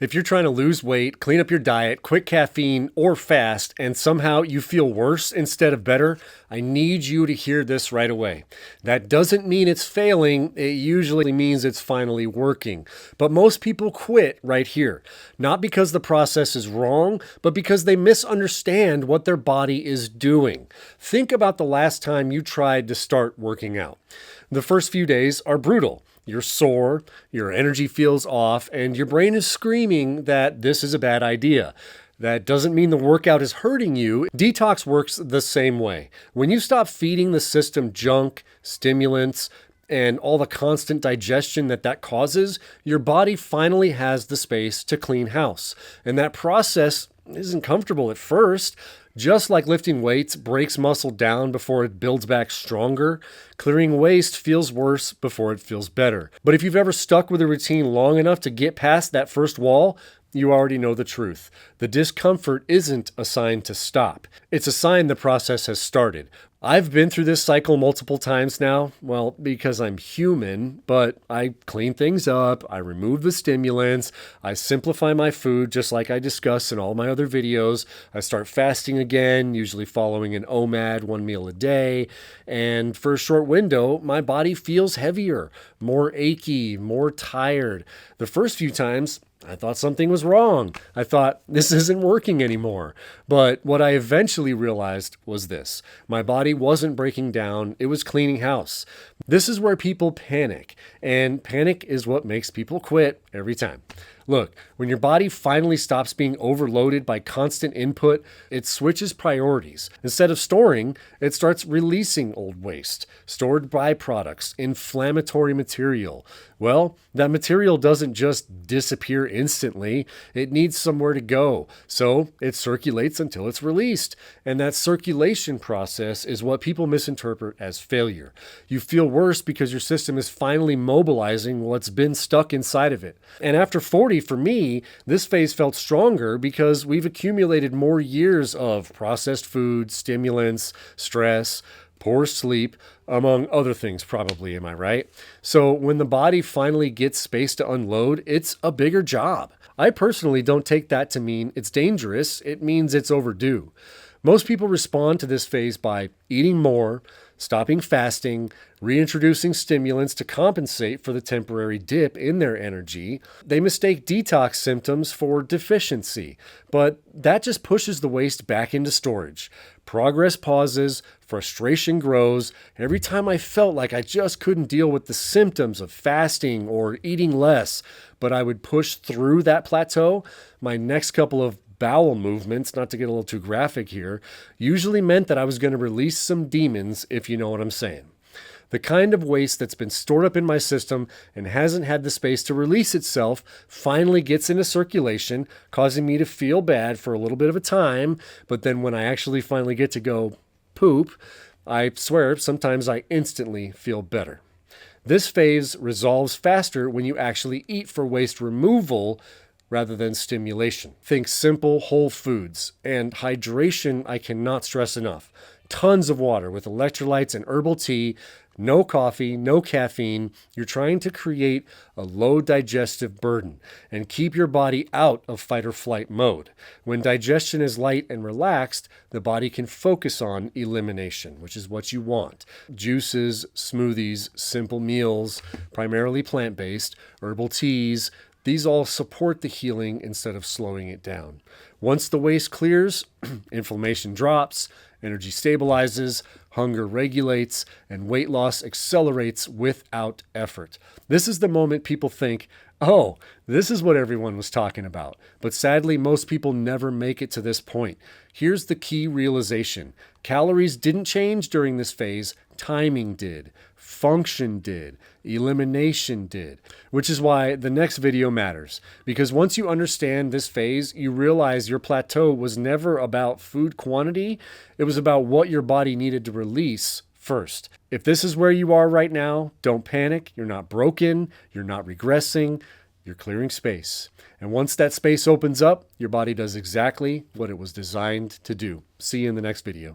If you're trying to lose weight, clean up your diet, quit caffeine, or fast, and somehow you feel worse instead of better, I need you to hear this right away. That doesn't mean it's failing, it usually means it's finally working. But most people quit right here, not because the process is wrong, but because they misunderstand what their body is doing. Think about the last time you tried to start working out. The first few days are brutal. You're sore, your energy feels off, and your brain is screaming that this is a bad idea. That doesn't mean the workout is hurting you. Detox works the same way. When you stop feeding the system junk, stimulants, and all the constant digestion that causes, your body finally has the space to clean house. And that process isn't comfortable at first. Just like lifting weights breaks muscle down before it builds back stronger, clearing waste feels worse before it feels better. But if you've ever stuck with a routine long enough to get past that first wall, you already know the truth. The discomfort isn't a sign to stop. It's a sign the process has started. I've been through this cycle multiple times now, well, because I'm human, but I clean things up, I remove the stimulants, I simplify my food just like I discuss in all my other videos, I start fasting again, usually following an OMAD, 1 meal a day, and for a short window, my body feels heavier, more achy, more tired. The first few times, I thought something was wrong. I thought this isn't working anymore. But what I eventually realized was this. My body wasn't breaking down. It was cleaning house. This is where people panic. And panic is what makes people quit every time. Look, when your body finally stops being overloaded by constant input, it switches priorities. Instead of storing, it starts releasing old waste, stored byproducts, inflammatory material. Well, that material doesn't just disappear instantly. It needs somewhere to go. So it circulates until it's released. And that circulation process is what people misinterpret as failure. You feel worse because your system is finally mobilizing what's been stuck inside of it. And after 40, for me, this phase felt stronger because we've accumulated more years of processed food, stimulants, stress, poor sleep, among other things probably, am I right? So when the body finally gets space to unload, it's a bigger job. I personally don't take that to mean it's dangerous. It means it's overdue. Most people respond to this phase by eating more, stopping fasting, reintroducing stimulants to compensate for the temporary dip in their energy. They mistake detox symptoms for deficiency, but that just pushes the waste back into storage. Progress pauses, frustration grows. Every time I felt like I just couldn't deal with the symptoms of fasting or eating less, but I would push through that plateau, my next couple of bowel movements, not to get a little too graphic here, usually meant that I was going to release some demons, if you know what I'm saying. The kind of waste that's been stored up in my system and hasn't had the space to release itself finally gets into circulation, causing me to feel bad for a little bit of a time, but then when I actually finally get to go poop, I swear sometimes I instantly feel better. This phase resolves faster when you actually eat for waste removal rather than stimulation. Think simple, whole foods. And hydration, I cannot stress enough. Tons of water with electrolytes and herbal tea, no coffee, no caffeine. You're trying to create a low digestive burden and keep your body out of fight or flight mode. When digestion is light and relaxed, the body can focus on elimination, which is what you want. Juices, smoothies, simple meals, primarily plant-based, herbal teas, these all support the healing instead of slowing it down. Once the waste clears, inflammation drops, energy stabilizes, hunger regulates, and weight loss accelerates without effort. This is the moment people think, oh, this is what everyone was talking about. But sadly, most people never make it to this point. Here's the key realization. Calories didn't change during this phase. Timing did. Function did. Elimination did. Which is why the next video matters. Because once you understand this phase, you realize your plateau was never about food quantity. It was about what your body needed to release first. If this is where you are right now, don't panic. You're not broken. You're not regressing. You're clearing space. And once that space opens up, your body does exactly what it was designed to do. See you in the next video.